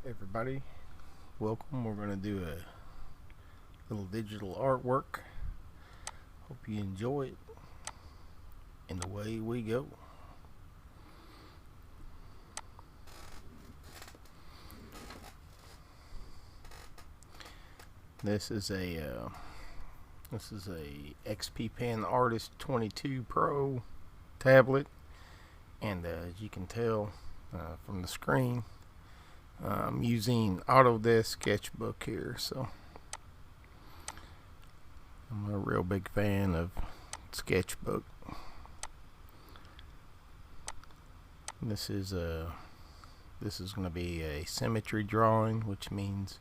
Everybody, welcome. We're going to do a little digital artwork. Hope you enjoy it, and away we go. This is a XP Pen Artist 22 Pro tablet, and as you can tell from the screen, I'm using Autodesk Sketchbook here, so I'm a real big fan of Sketchbook. This is going to be a symmetry drawing, which means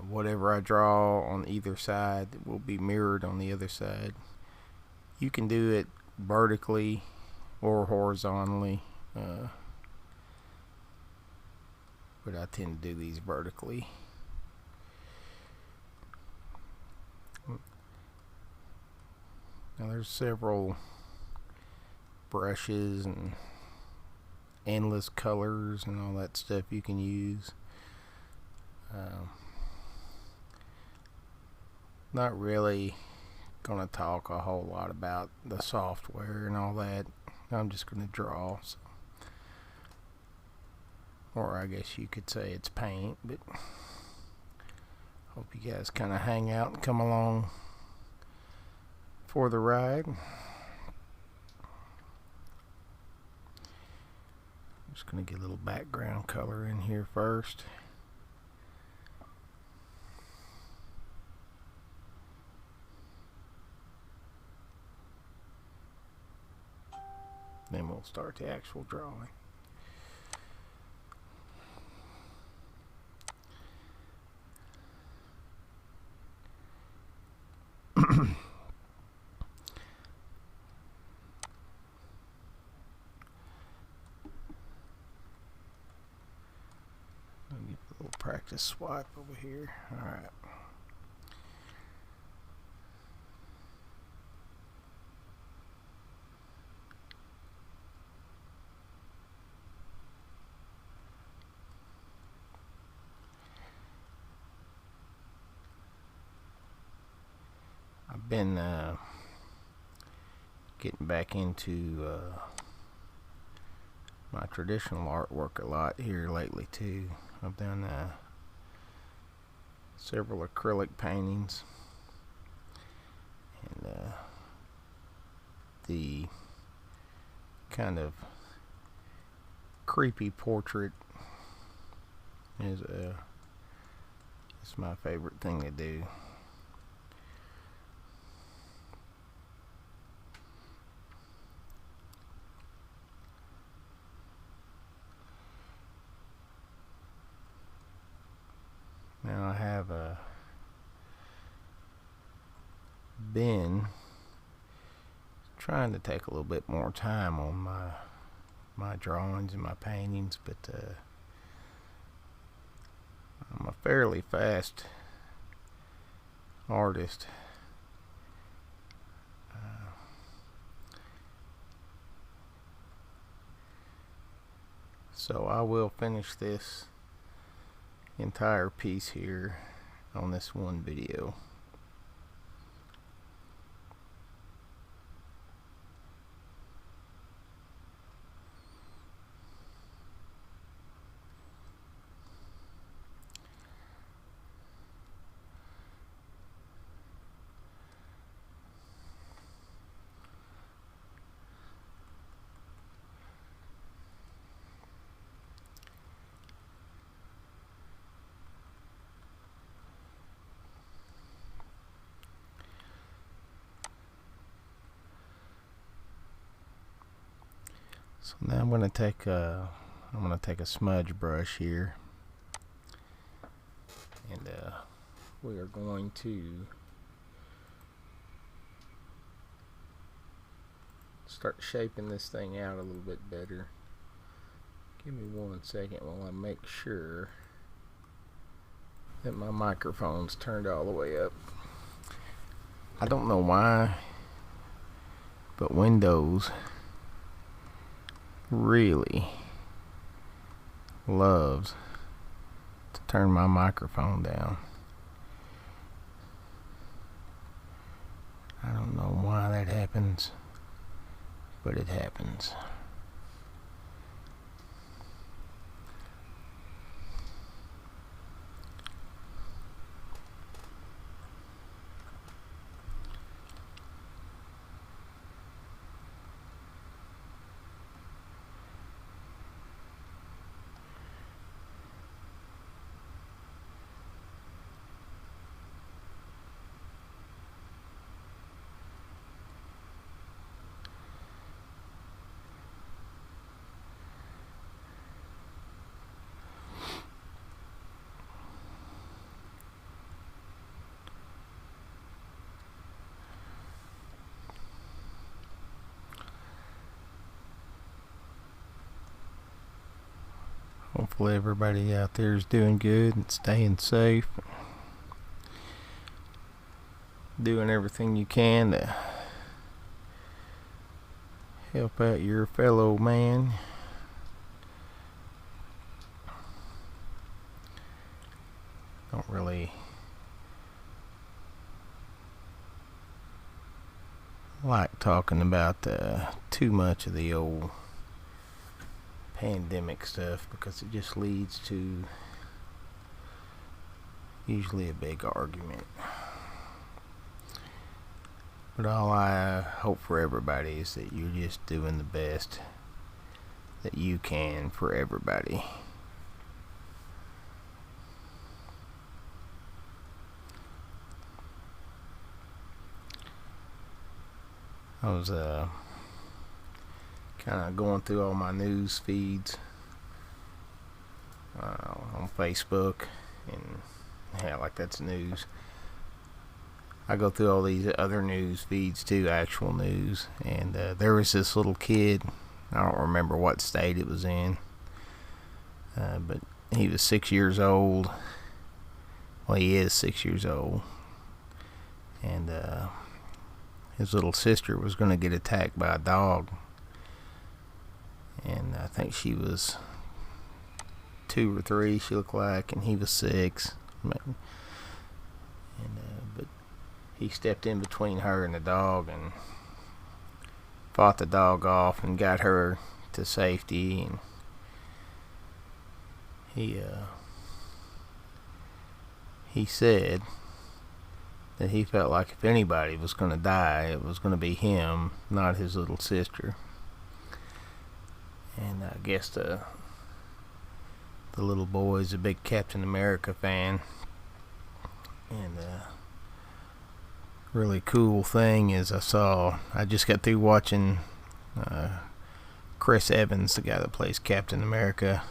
whatever I draw on either side will be mirrored on the other side. You can do it vertically or horizontally, but I tend to do these vertically. Now there's several brushes and endless colors and all that stuff you can use. Not really gonna talk a whole lot about the software and all that. I'm just gonna draw, so. Or I guess you could say it's paint, but hope you guys kind of hang out and come along for the ride. I'm just gonna get a little background color in here first. Then we'll start the actual drawing. Let me put a little practice swipe over here. Alright. I've been getting back into my traditional artwork a lot here lately too. I've done several acrylic paintings, and the kind of creepy portrait is my favorite thing to do. Now I have been trying to take a little bit more time on my drawings and my paintings, but I'm a fairly fast artist. So I will finish this entire piece here on this one video. So now I'm going to take a smudge brush here, and we are going to start shaping this thing out a little bit better. Give me 1 second while I make sure that my microphone's turned all the way up. I don't know why, but Windows really loves turn my microphone down. I don't know why that happens, but it happens. Hopefully everybody out there is doing good and staying safe. Doing everything you can to help out your fellow man. Don't really like talking about too much of the old pandemic stuff, because it just leads to usually a big argument. But all I hope for everybody is that you're just doing the best that you can for everybody. I was kind of going through all my news feeds on Facebook, and yeah, like that's news. I go through all these other news feeds too, actual news, and there was this little kid. I don't remember what state it was in, but he was 6 years old. Well, he is 6 years old, and his little sister was going to get attacked by a dog, and I think she was 2 or 3, she looked like, and he was 6. But he stepped in between her and the dog and fought the dog off and got her to safety. And he said that he felt like if anybody was going to die, it was going to be him, not his little sister. And I guess the little boy is a big Captain America fan. And really cool thing is I just got through watching Chris Evans, the guy that plays Captain America,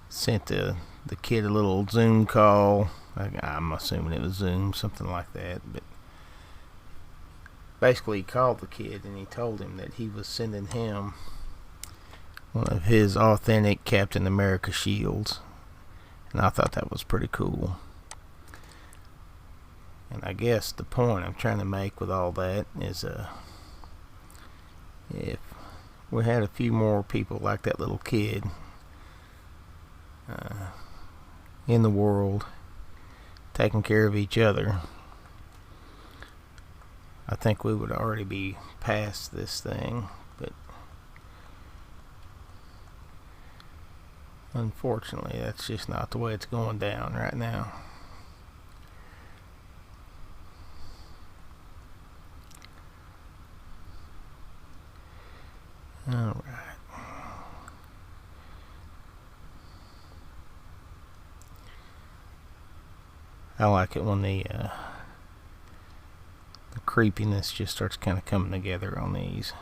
sent the kid a little Zoom call. I'm assuming it was Zoom, something like that, but basically he called the kid and he told him that he was sending him one of his authentic Captain America shields, and I thought that was pretty cool. And I guess the point I'm trying to make with all that is if we had a few more people like that little kid in the world taking care of each other, I think we would already be past this thing. But unfortunately, that's just not the way it's going down right now. Alright. I like it when the creepiness just starts kind of coming together on these.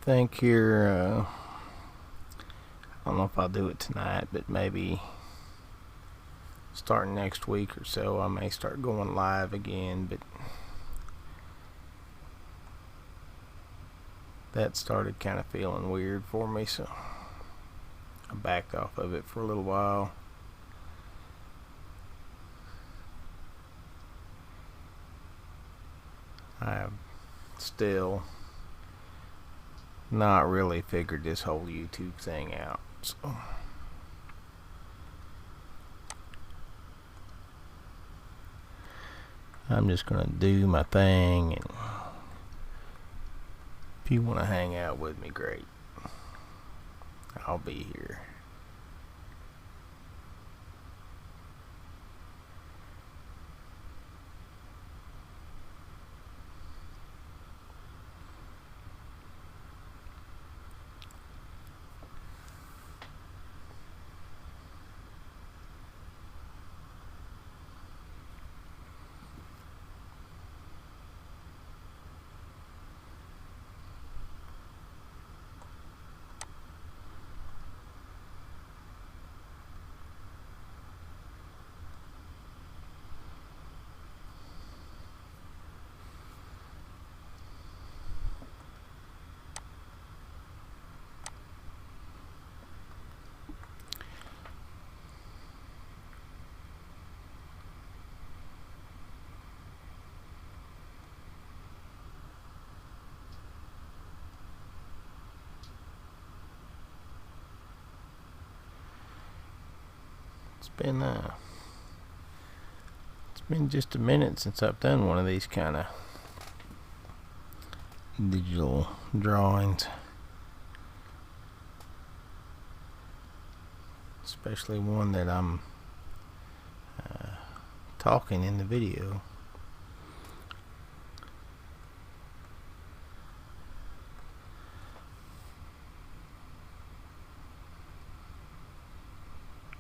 think here, I don't know if I'll do it tonight, but maybe starting next week or so I may start going live again, but that started kind of feeling weird for me, so I backed off of it for a little while. I've still not really figured this whole YouTube thing out, so I'm just gonna do my thing, and if you want to hang out with me, great. I'll be here. It's been just a minute since I've done one of these kind of digital drawings, especially one that I'm talking in the video.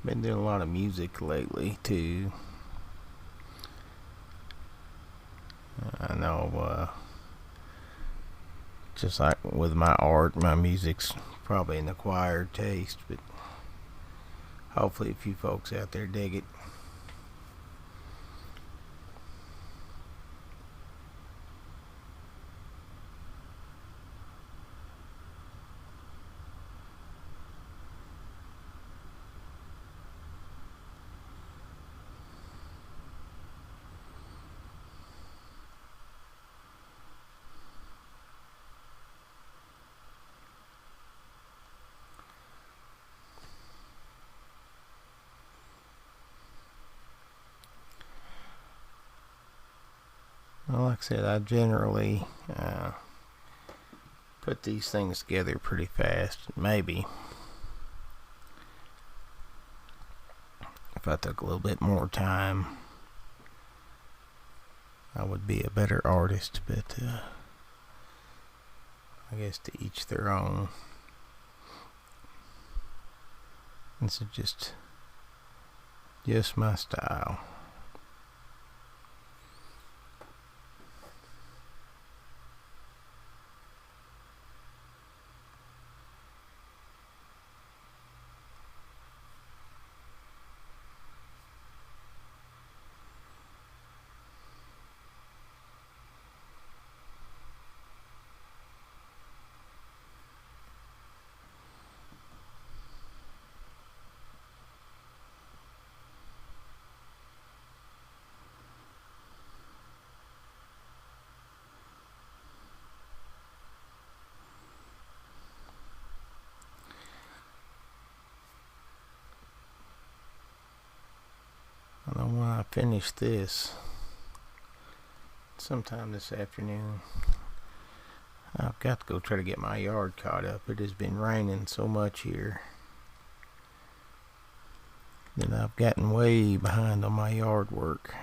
Been doing a lot of music lately too. I know, just like with my art, my music's probably an acquired taste, but hopefully a few folks out there dig it. Well, like I said, I generally put these things together pretty fast. Maybe if I took a little bit more time, I would be a better artist, but I guess to each their own. This is just my style. I know when I finish this, sometime this afternoon, I've got to go try to get my yard caught up. It has been raining so much here that I've gotten way behind on my yard work.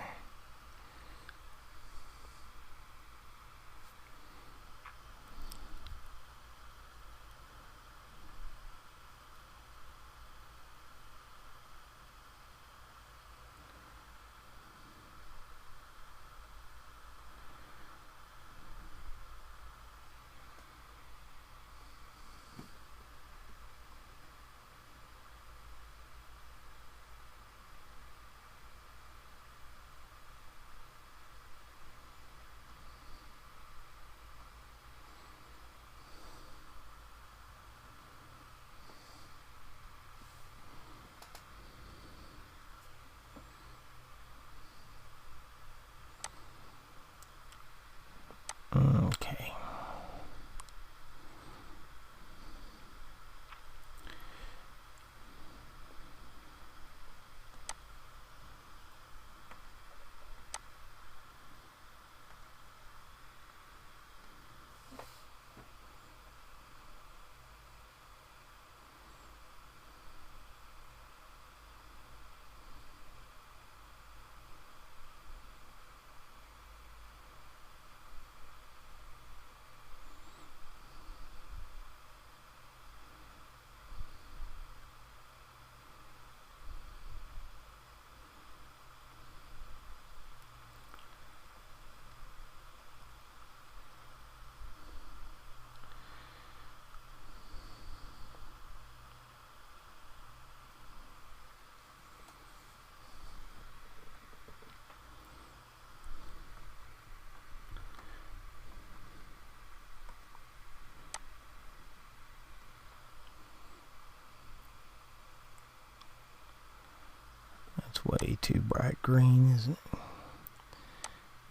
It's way too bright green, isn't it?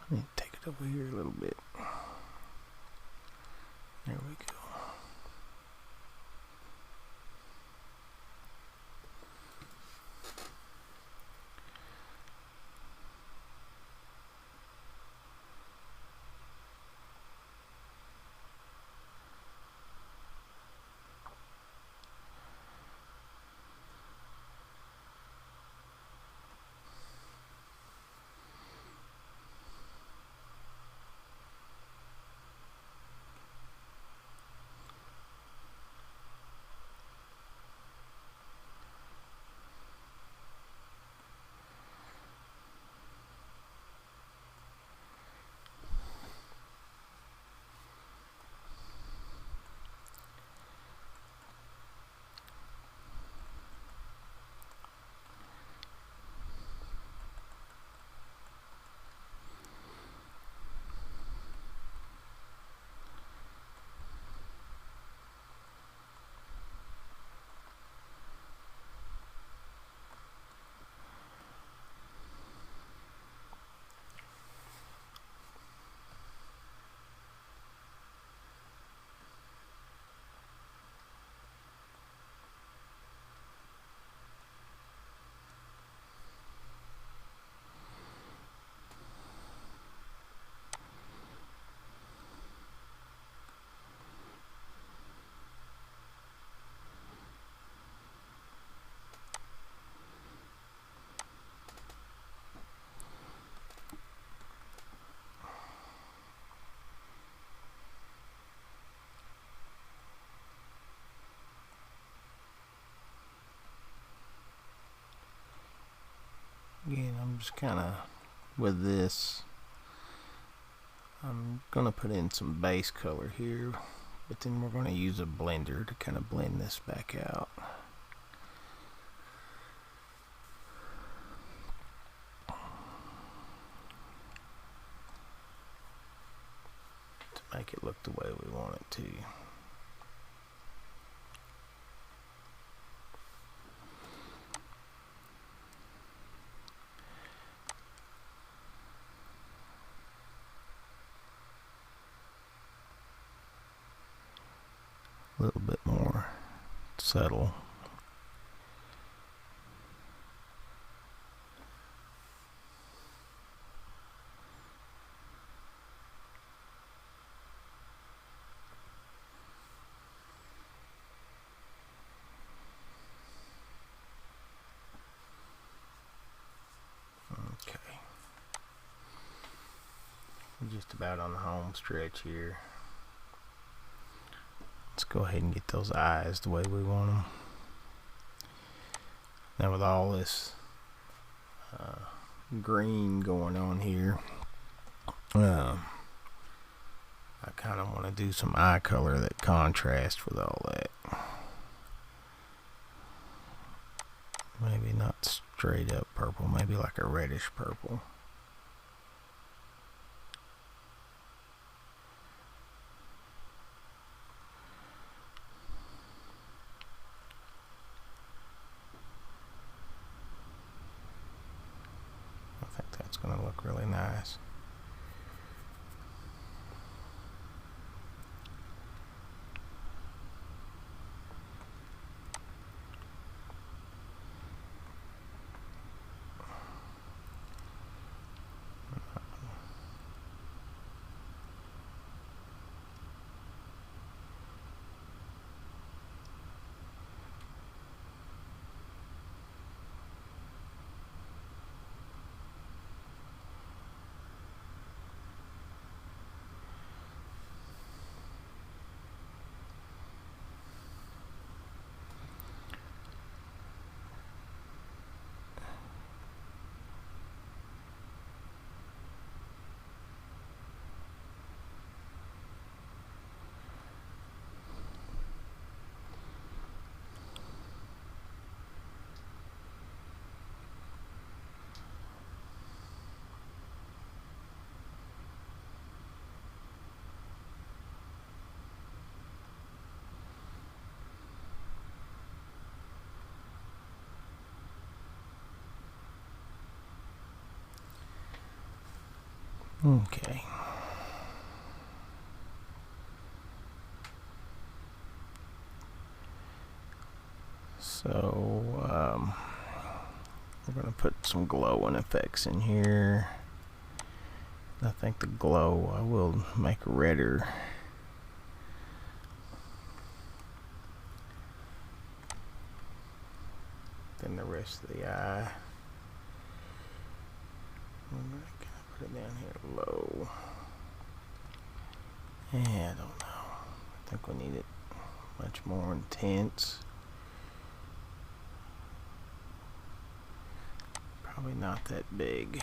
Let me take it over here a little bit. There we go. Again, I'm just kind of, with this, I'm going to put in some base color here, but then we're going to use a blender to kind of blend this back out. To make it look the way we want it to. A little bit more subtle. Okay. We're just about on the home stretch here. Let's go ahead and get those eyes the way we want them. Now with all this green going on here, I kind of want to do some eye color that contrasts with all that. Maybe not straight up purple, maybe like a reddish purple. It's going to look really nice. Okay. So we're going to put some glowing effects in here. I think the glow I will make redder. Than the rest of the eye. I'm going to put it down here low. Yeah, I don't know. I think we need it much more intense. Probably not that big.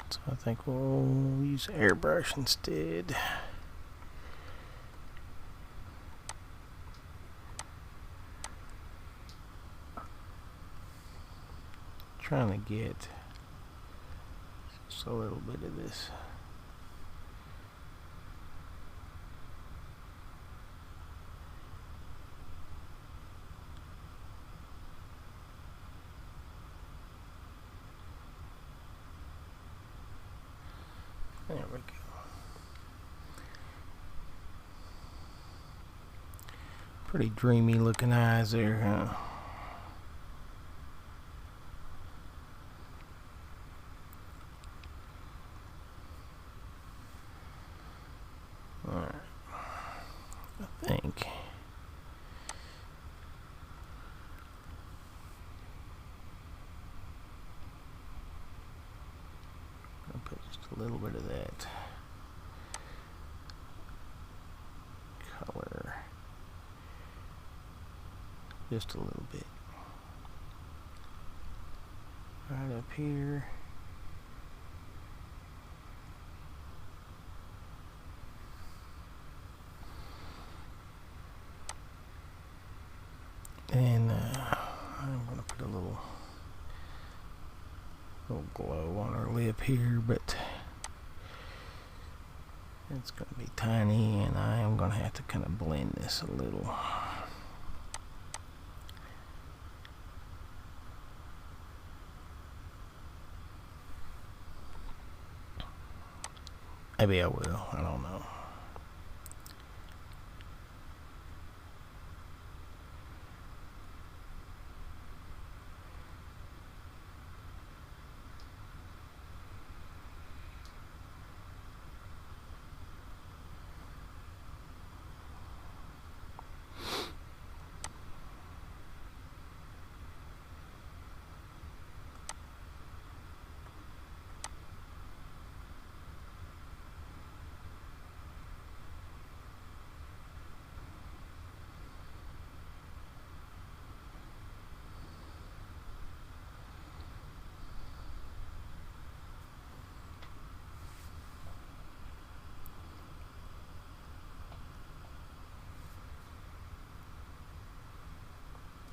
So I think we'll use airbrush instead. Trying to get just a little bit of this. There we go. Pretty dreamy looking eyes there, huh? Alright. I think. I'll put just a little bit of that color. Just a little bit. Right up here. And I'm going to put a little glow on her lip here, but it's going to be tiny, and I am going to have to kind of blend this a little. Maybe I will, I don't know.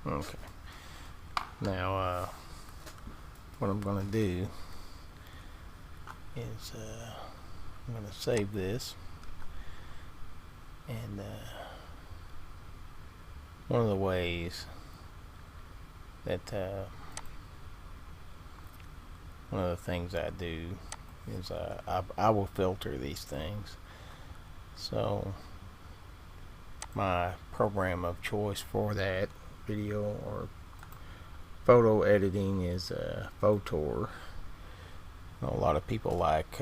Okay. Now, what I'm going to do is I'm going to save this, and one of the ways that one of the things I do is I will filter these things. So my program of choice for that video or photo editing is Photor. A lot of people like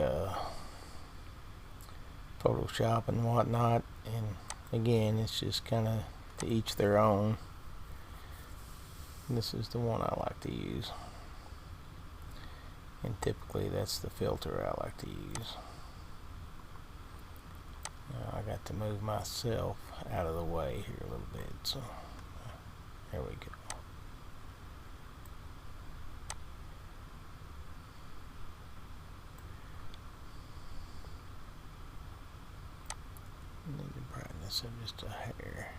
Photoshop and whatnot, and again, it's just kind of to each their own. This is the one I like to use. and typically that's the filter I like to use. Now I got to move myself out of the way here a little bit, so there we go. Need the brightness of just a hair.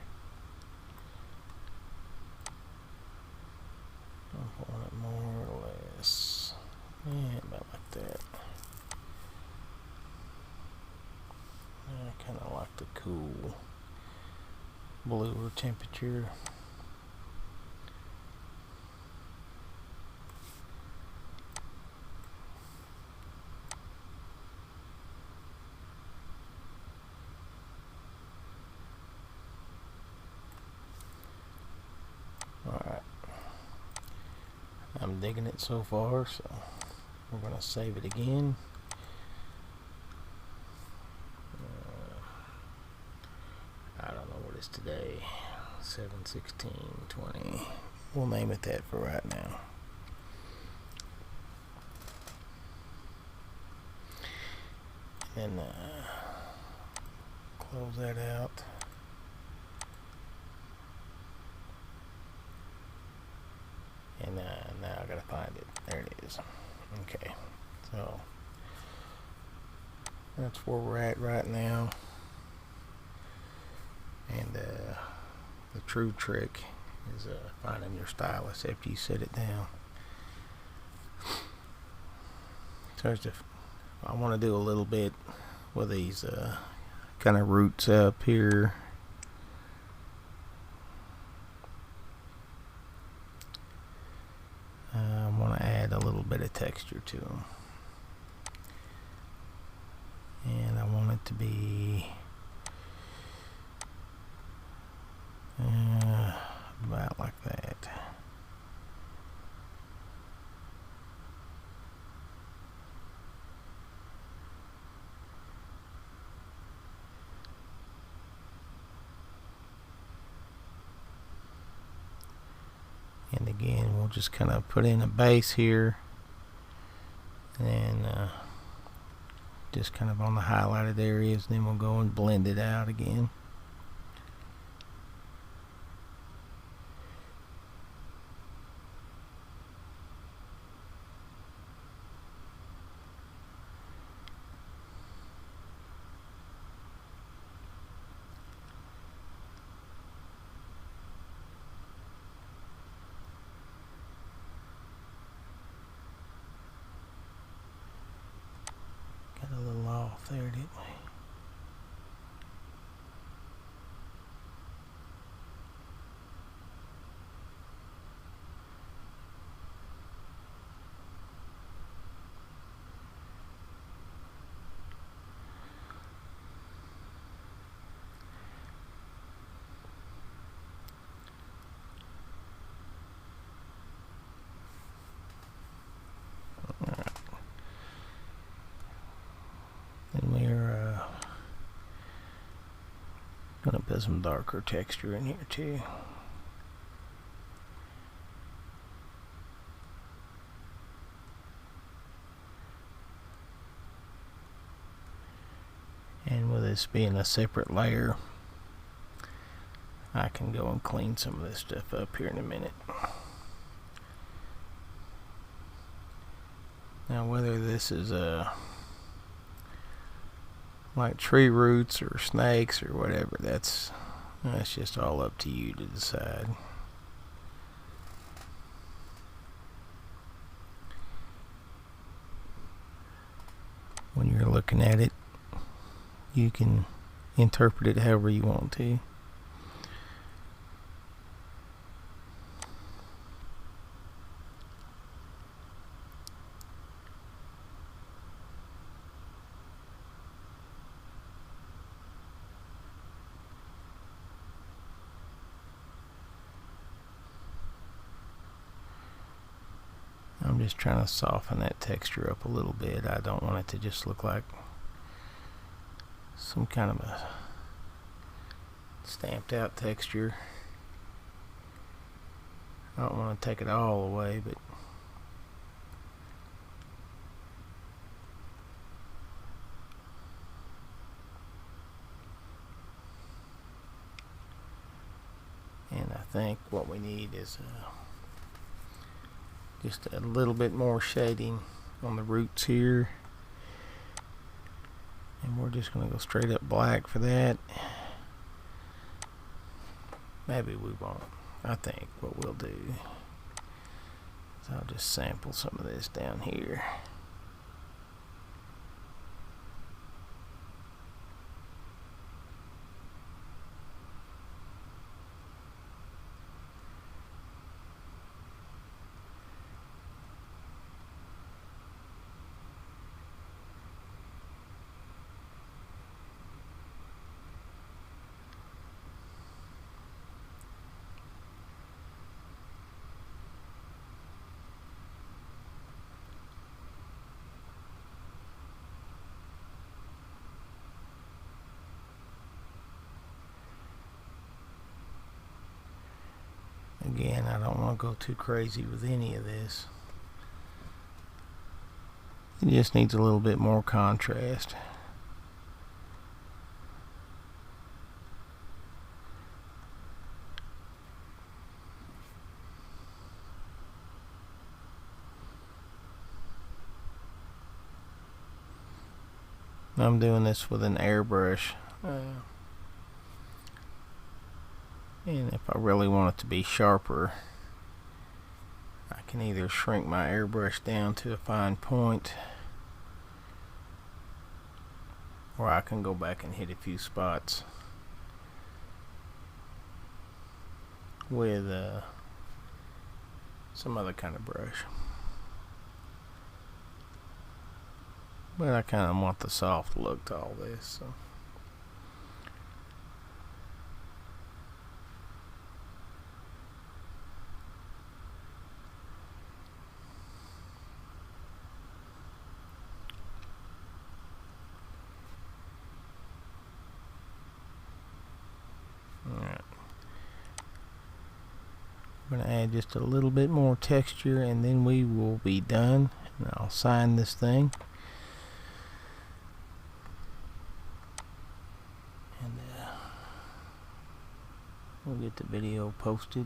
I want it more or less. Yeah, about like that. I kind of like the cool bluer temperature. Alright. I'm digging it so far, so we're going to save it again. I don't know what it's today. 7/16/20. We'll name it that for right now. And close that out. And now I gotta find it. There it is. Okay, so that's where we're at right now. And the true trick is finding your stylus after you set it down. So I want to do a little bit with these kind of roots up here. I want to add a little bit of texture to them, and I want it to be about like that. And again, we'll just kind of put in a base here, and just kind of on the highlighted areas, and then we'll go and blend it out again. Got a little off there, didn't we? And we're gonna put some darker texture in here too. And with this being a separate layer, I can go and clean some of this stuff up here in a minute. Now whether this is like tree roots or snakes or whatever, that's just all up to you to decide. When you're looking at it, you can interpret it however you want to. I'm just trying to soften that texture up a little bit. I don't want it to just look like some kind of a stamped out texture. I don't want to take it all away, but think what we need is just a little bit more shading on the roots here, and we're just going to go straight up black for that. Maybe we won't. I think what we'll do is I'll just sample some of this down here. Again, I don't want to go too crazy with any of this. It just needs a little bit more contrast. I'm doing this with an airbrush. And if I really want it to be sharper, I can either shrink my airbrush down to a fine point, or I can go back and hit a few spots with some other kind of brush. But I kind of want the soft look to all this, so. I'm going to add just a little bit more texture, and then we will be done. And I'll sign this thing. And we'll get the video posted.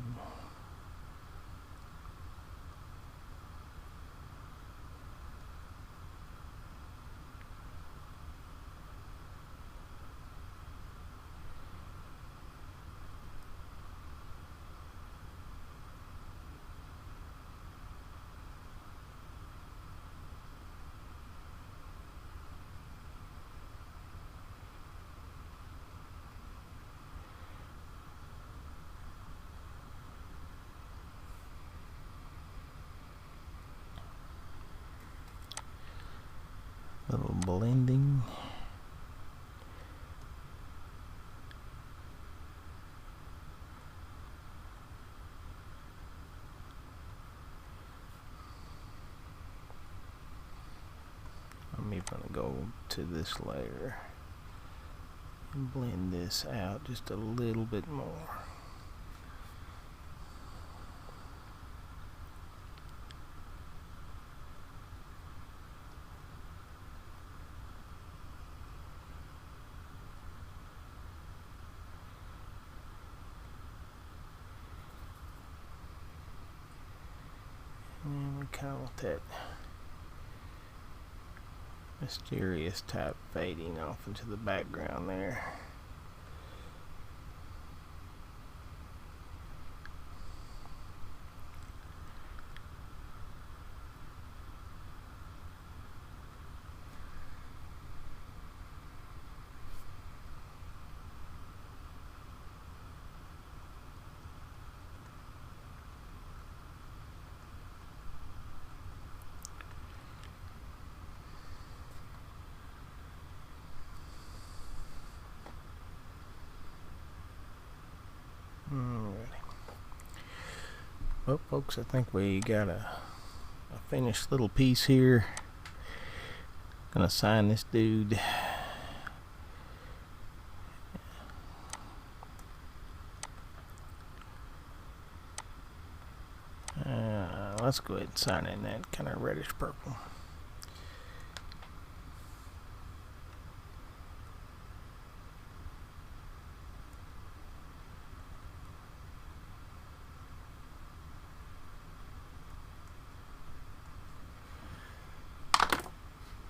Little blending. I'm even going to go to this layer and blend this out just a little bit more. And we kind of want that mysterious type fading off into the background there. Well, folks, I think we got a finished little piece here. Gonna sign this dude. Let's go ahead and sign in that kind of reddish purple.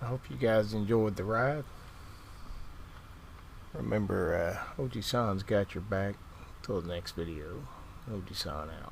I hope you guys enjoyed the ride. Remember, Oji-san's got your back. Till the next video, Oji-san out.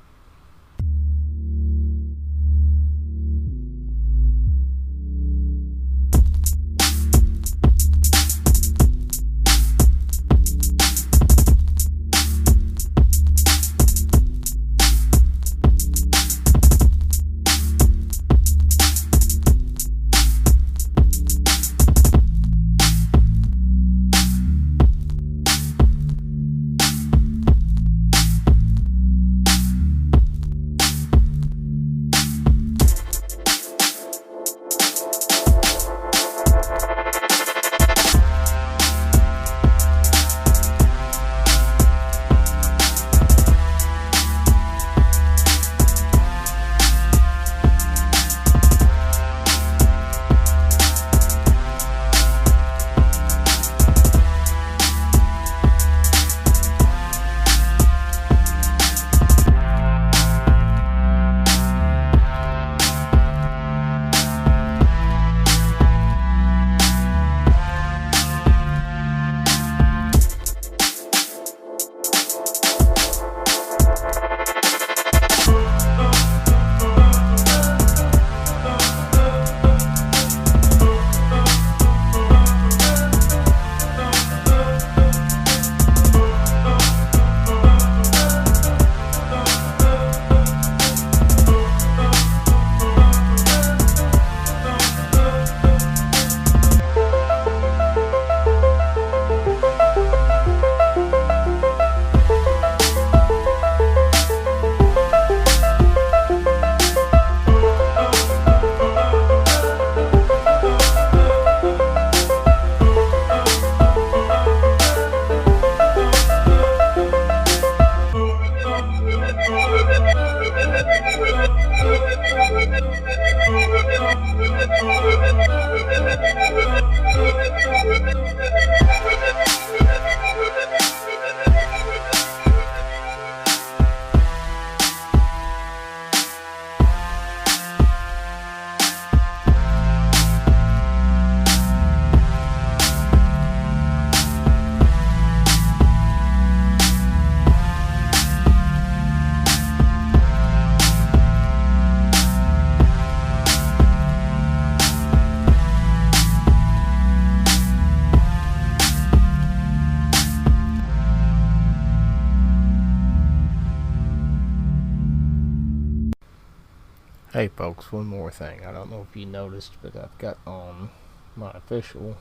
Hey folks, one more thing. I don't know if you noticed, but I've got on my official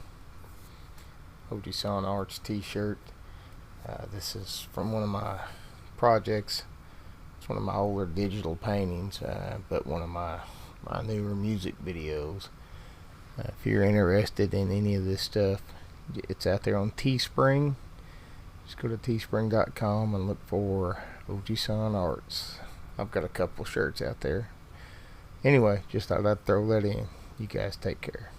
Oji-san Arts t-shirt. This is from one of my projects. It's one of my older digital paintings, but one of my newer music videos. If you're interested in any of this stuff, it's out there on Teespring. Just go to teespring.com and look for Oji-san Arts. I've got a couple shirts out there. Anyway, just thought I'd throw that in. You guys take care.